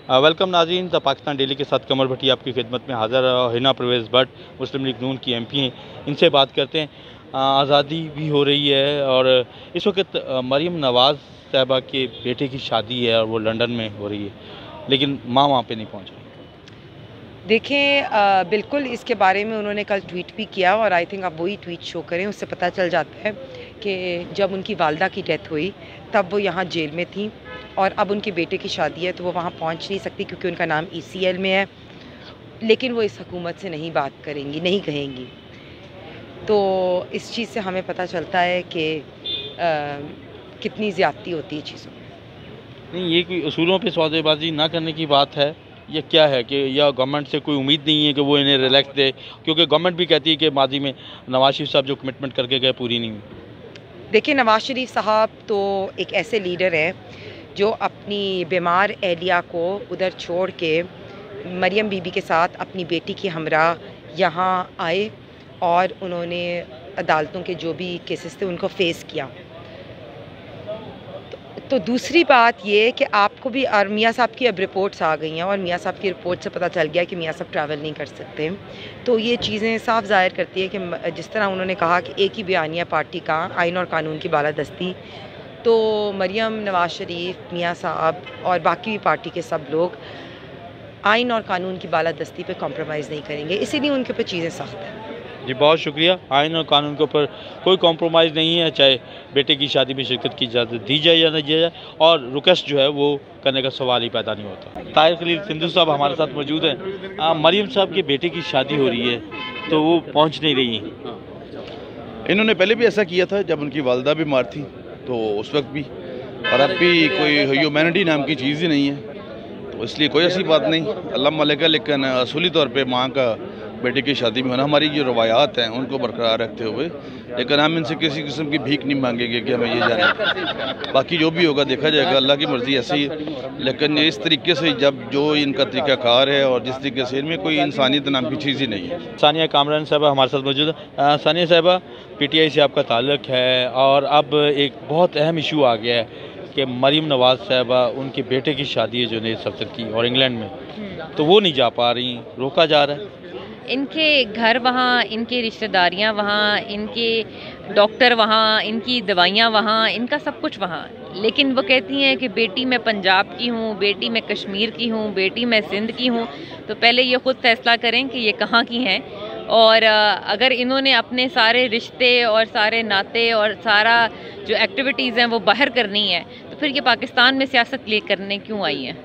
Welcome नाज़रीन, the Pakistan daily के साथ कमर भट्टी आपकी खिदमत में हाज़िर है। हिना परवेज़ भट्ट मुस्लिम लीग नून की MP हैं, इनसे बात करते हैं। आज़ादी भी हो रही है और इस वक्त मरीम नवाज़ साहिबा के बेटे की शादी है और वो लंदन में हो रही है, लेकिन माँ वहाँ पे नहीं पहुँच रही। देखें, बिल्कुल इसके बारे में उन्होंने कल ट्वीट भी किया और आई थिंक आप वही ट्वीट शो करें, उससे पता चल जाता है कि जब उनकी वालदा की डेथ हुई तब वो यहाँ जेल में थी और अब उनके बेटे की शादी है तो वो वहाँ पहुँच नहीं सकती क्योंकि उनका नाम ECL में है, लेकिन वो इस हुकूमत से नहीं बात करेंगी, नहीं कहेंगी। तो इस चीज़ से हमें पता चलता है कि कितनी ज़्यादती होती है चीज़ों में। नहीं, ये कोई उसूलों पे सौदेबाजी ना करने की बात है या क्या है कि या गवर्नमेंट से कोई उम्मीद नहीं है कि वो इन्हें रिलैक्स दे, क्योंकि गवर्नमेंट भी कहती है कि माजी में नवाज शरीफ साहब जो कमिटमेंट करके गए पूरी नहीं हुई। देखिए, नवाज शरीफ साहब तो एक ऐसे लीडर हैं जो अपनी बीमार एहलिया को उधर छोड़ के मरियम बीबी के साथ अपनी बेटी की हमरा यहाँ आए और उन्होंने अदालतों के जो भी केसेस थे उनको फेस किया। तो दूसरी बात ये कि आपको भी और मियाँ साहब की अब रिपोर्ट्स आ गई हैं और मियाँ साहब की रिपोर्ट से पता चल गया कि मियाँ साहब ट्रैवल नहीं कर सकते। तो ये चीज़ें साफ ज़ाहिर करती है कि जिस तरह उन्होंने कहा कि एक ही बयानिया पार्टी का आइन और कानून की बालादस्ती, तो मरियम, नवाज शरीफ, मियाँ साहब और बाकी भी पार्टी के सब लोग आइन और कानून की बालादस्ती पे कॉम्प्रोमाइज़ नहीं करेंगे, इसीलिए उनके ऊपर चीज़ें सख्त हैं। जी, बहुत शुक्रिया। आइन और कानून के ऊपर कोई कॉम्प्रोमाइज़ नहीं है, चाहे बेटे की शादी में शिरकत की इजाज़त दी जाए या नहीं दी जाए, और रिक्वेस्ट जो है वो करने का सवाल ही पैदा नहीं होता। ताहिर खलील सिंधु साहब हमारे साथ मौजूद हैं। मरीम साहब के बेटे की शादी हो रही है तो वो पहुँच नहीं रही हैं। इन्होंने पहले भी ऐसा किया था जब उनकी वालदा बीमार थी, तो उस वक्त भी, और अब भी कोई ह्यूमैनिटी नाम की चीज़ ही नहीं है, तो इसलिए कोई ऐसी बात नहीं, अल्लाह मलिक है। लेकिन असूली तौर पे माँ का बेटे की शादी में होना, हमारी जो रवायात हैं उनको बरकरार रखते हुए, लेकिन हम इनसे किसी किस्म की भीख नहीं मांगेंगे कि हमें ये जाने। बाकी जो भी होगा देखा जाएगा, अल्लाह की मर्ज़ी ऐसी है। लेकिन इस तरीके से जब जो इनका तरीक़ाकार है और जिस तरीके से इनमें कोई इंसानियत नाम की चीज़ ही नहीं है। सानिया कामरान साहबा हमारे साथ मौजूद है। सानिया साहबा, PTI से आपका ताल्लुक़ है और अब एक बहुत अहम इशू आ गया है कि मरीम नवाज़ साहबा, उनके बेटे की शादी है जुनैद सफ़दर की, और इंग्लैंड में, तो वो नहीं जा पा रही, रोका जा रहा है। इनके घर वहाँ, इनकी रिश्तेदारियाँ वहाँ, इनके डॉक्टर वहाँ, इनकी दवाइयाँ वहाँ, इनका सब कुछ वहाँ, लेकिन वो कहती हैं कि बेटी मैं पंजाब की हूँ, बेटी मैं कश्मीर की हूँ, बेटी मैं सिंध की हूँ। तो पहले ये ख़ुद फैसला करें कि ये कहाँ की हैं, और अगर इन्होंने अपने सारे रिश्ते और सारे नाते और सारा जो एक्टिविटीज़ हैं वो बाहर करनी है, तो फिर ये पाकिस्तान में सियासत ले करने क्यों आई हैं?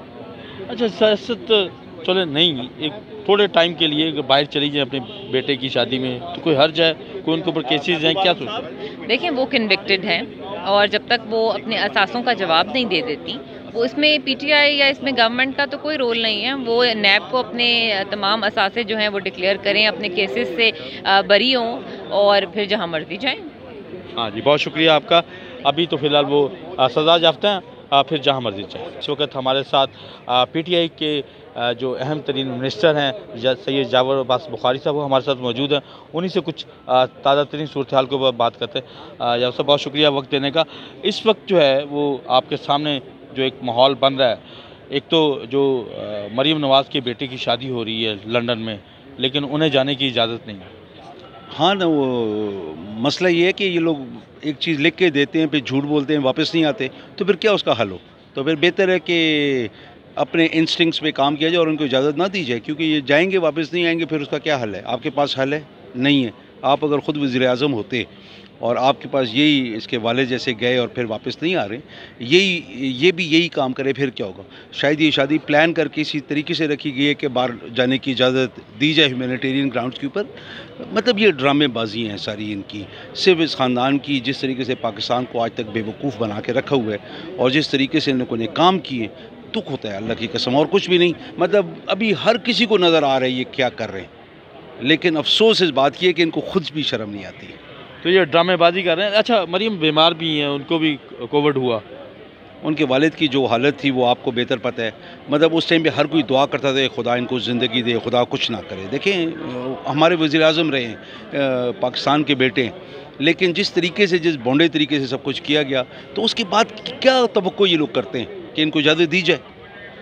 अच्छा, सियासत चले नहीं, एक थोड़े टाइम के लिए बाहर चली जाए अपने बेटे की शादी में, तो कोई हर्ज है? कोई उनके ऊपर केसेस हैं, क्या सोचते हैं? देखें, वो कन्विक्टेड हैं और जब तक वो अपने असासों का जवाब नहीं दे देती, वो इसमें PTI या इसमें गवर्नमेंट का तो कोई रोल नहीं है। वो NAB को अपने तमाम असासे जो हैं वो डिक्लेयर करें, अपने केसेस से बरी हों और फिर जहाँ मर्जी जाएँ। हाँ जी, बहुत शुक्रिया आपका। अभी तो फ़िलहाल वो सज़ा याफ्ता हैं, फिर जहाँ मर्जी जाए। इस वक्त हमारे साथ PTI के जो अहम तरीन मिनिस्टर हैं सैयद जावर अब्बास बुखारी साहब, वो हमारे साथ मौजूद हैं। उन्हीं से कुछ ताज़ा तरीन सूरत हाल को बात करते हैं। जावर साहब, बहुत शुक्रिया वक्त देने का। इस वक्त जो है वो आपके सामने जो एक माहौल बन रहा है, एक तो जो मरीम नवाज़ के बेटे की शादी हो रही है लंदन में, लेकिन उन्हें जाने की इजाज़त नहीं है। हाँ ना, वो मसला ये है कि ये लोग एक चीज़ लिख के देते हैं, फिर झूठ बोलते हैं, वापस नहीं आते, तो फिर क्या उसका हल हो? तो फिर बेहतर है कि अपने इंस्टिंक्ट्स पे काम किया जाए और उनको इजाज़त ना दी जाए, क्योंकि ये जाएंगे वापस नहीं आएंगे, फिर उसका क्या हल है? आपके पास हल है? नहीं है। आप अगर ख़ुद वज़ीर-ए-आज़म होते और आपके पास यही इसके वाले जैसे गए और फिर वापस नहीं आ रहे, ये भी यही काम करे, फिर क्या होगा? शायद ये शादी प्लान करके इसी तरीके से रखी गई है कि बाहर जाने की इजाज़त दी जाए ह्यूमैनिटेरियन ग्राउंड्स के ऊपर। मतलब ये ड्रामेबाजी हैं सारी इनकी, सिर्फ इस ख़ानदान की, जिस तरीके से पाकिस्तान को आज तक बेवकूफ़ बना के रखा हुआ है और जिस तरीके से इन लोगों ने काम किए, दुख होता है अल्लाह की कसम, और कुछ भी नहीं। मतलब अभी हर किसी को नज़र आ रहा है ये क्या कर रहे हैं, लेकिन अफसोस इस बात की है कि इनको खुद भी शर्म नहीं आती है। तो ये ड्रामेबाजी कर रहे हैं। अच्छा, मरीम बीमार भी हैं, उनको भी कोविड हुआ। उनके वालिद की जो हालत थी वो आपको बेहतर पता है। मतलब उस टाइम पे हर कोई दुआ करता था खुदा इनको ज़िंदगी दे, खुदा कुछ ना करे। देखें, हमारे वज़ीर-ए-आज़म रहे हैं, पाकिस्तान के बेटे हैं, लेकिन जिस तरीके से, जिस बौंडे तरीके से सब कुछ किया गया, तो उसके बाद क्या तवक्को ये लोग करते हैं कि इनको इजाज़त दी जाए?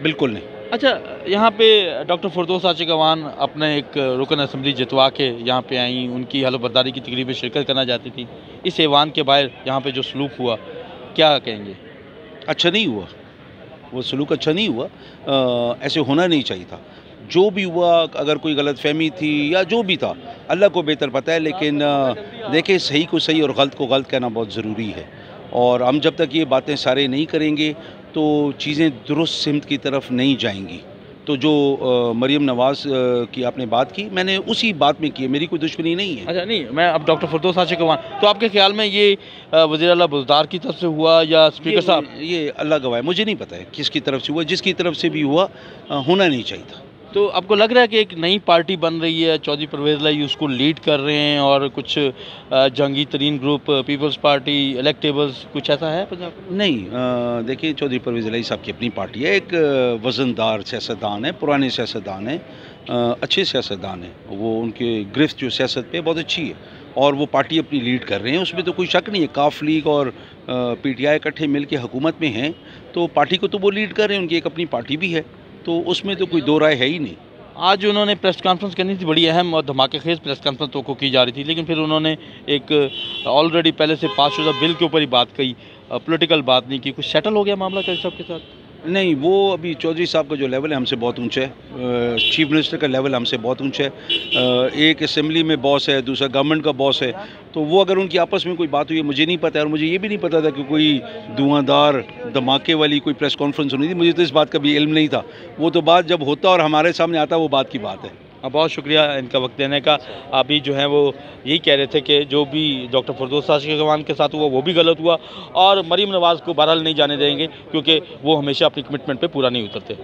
बिल्कुल नहीं। अच्छा, यहाँ पे डॉक्टर फरदौस आशिकवान अपने एक रुकन असम्बली जितवा के यहाँ पे आई, उनकी हलफबर्दारी की तकरीब में शिरकत करना चाहती थी। इस ऐवान के बाहर यहाँ पे जो सलूक हुआ, क्या कहेंगे? अच्छा नहीं हुआ, वो सलूक अच्छा नहीं हुआ। ऐसे होना नहीं चाहिए था। जो भी हुआ, अगर कोई गलतफहमी थी या जो भी था, अल्लाह को बेहतर पता है। लेकिन देखिए, सही को सही और गलत को गलत कहना बहुत ज़रूरी है। और हम जब तक ये बातें सारे नहीं करेंगे तो चीज़ें दुरुस्त सिमत की तरफ नहीं जाएंगी। तो जो मरीम नवाज़ की आपने बात की, मैंने उसी बात में की है, मेरी कोई दुश्मनी नहीं है। अच्छा नहीं, मैं अब डॉक्टर फरदौस आशिकवान, तो आपके ख्याल में ये वज़ीर आला बुज़दार की तरफ से हुआ या स्पीकर साहब? ये अल्लाह गवाह है, मुझे नहीं पता है किसकी तरफ से हुआ। जिसकी तरफ से भी हुआ, होना नहीं चाहिए था। तो आपको लग रहा है कि एक नई पार्टी बन रही है, चौधरी परवेज़ इलाही उसको लीड कर रहे हैं और कुछ जंगी तरीन ग्रुप पीपल्स पार्टी इलेक्टेबल्स, कुछ ऐसा है पंजाब? नहीं, देखिए, चौधरी परवेज़ इलाही साहब की अपनी पार्टी है, एक वज़नदार सियासतदान है, पुराने सियासतदान है, अच्छे सियासतदान है। वो उनके गिरफ्त जो सियासत पे बहुत अच्छी है और वो पार्टी अपनी लीड कर रहे हैं, उसमें तो कोई शक नहीं है। काफ लीग और पीटीआई इकट्ठे मिलकर हुकूमत में हैं, तो पार्टी को तो वो लीड कर रहे हैं, उनकी एक अपनी पार्टी भी है, तो उसमें तो कोई दो राय है ही नहीं। आज उन्होंने प्रेस कॉन्फ्रेंस करनी थी, बड़ी अहम और धमाकेखेज प्रेस कॉन्फ्रेंस तो को की जा रही थी, लेकिन फिर उन्होंने एक ऑलरेडी पहले से पास शुदा बिल के ऊपर ही बात कही, पॉलिटिकल बात नहीं की। कुछ सेटल हो गया मामला चौधरी साहब के साथ? नहीं, वो अभी चौधरी साहब का जो लेवल है हमसे बहुत ऊंचा है। चीफ मिनिस्टर का लेवल हमसे बहुत ऊंचा है। एक असेंबली में बॉस है, दूसरा गवर्नमेंट का बॉस है, तो वो अगर उनकी आपस में कोई बात हुई है, मुझे नहीं पता है। और मुझे ये भी नहीं पता था कि कोई धुआंधार धमाके वाली कोई प्रेस कॉन्फ्रेंस होनी थी, मुझे तो इस बात का भी इल्म नहीं था। वो तो बात जब होता और हमारे सामने आता, वो बात की बात है। बहुत शुक्रिया इनका वक्त देने का। अभी जो है वो यही कह रहे थे कि जो भी डॉक्टर फरदौस आशिकवान के साथ हुआ वो भी गलत हुआ और मरीम नवाज़ को बहरहाल नहीं जाने देंगे, क्योंकि वो हमेशा अपनी कमिटमेंट पे पूरा नहीं उतरते।